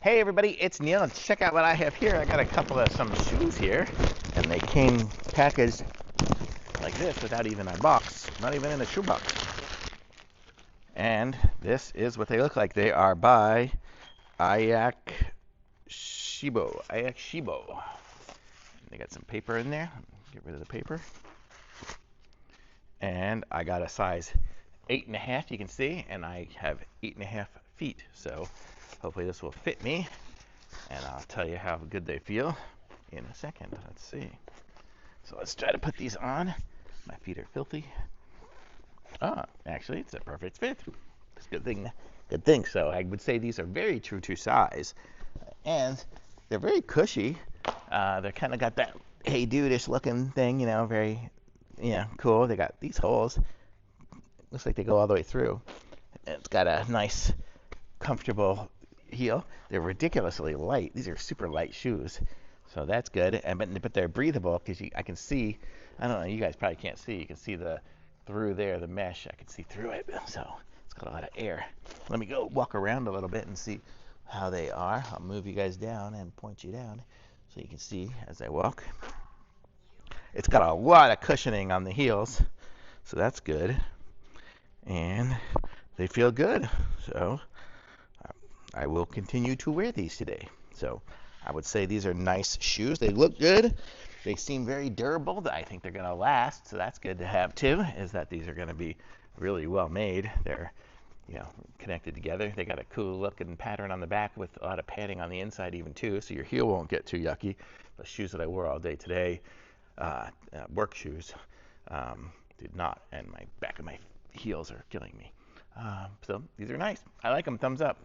Hey everybody, it's Neil, and check out what I have here. I got a couple of some shoes here, and they came packaged like this without even a box, not even in a shoe box. And this is what they look like. They are by JackShibo. JackShibo. They got some paper in there. Get rid of the paper. And I got a size 8.5, you can see, and I have 8.5 feet. So hopefully this will fit me, and I'll tell you how good they feel in a second. Let's see. So let's try to put these on. My feet are filthy. Actually, it's a perfect fit. It's a good thing. Good thing. So I would say these are very true to size, and they're very cushy. They're kind of got that hey dude-ish looking thing, very, cool. They got these holes. Looks like they go all the way through. It's got a nice, comfortable heel. They're ridiculously light. These are super light shoes, so that's good. But they're breathable because I can see. I don't know. You guys probably can't see. You can see through there, the mesh. I can see through it, so it's got a lot of air. Let me go walk around a little bit and see how they are. I'll move you guys down and point you down so you can see as I walk. It's got a lot of cushioning on the heels, so that's good. And they feel good, so I will continue to wear these today. So I would say these are nice shoes. They look good. They seem very durable. I think they're going to last, so that's good to have too, is that these are going to be really well made. They're connected together. They got a cool looking pattern on the back with a lot of padding on the inside even too, so your heel won't get too yucky. The shoes that I wore all day today, work shoes, did not, and my back of my heels are killing me. So these are nice. I like them. Thumbs up.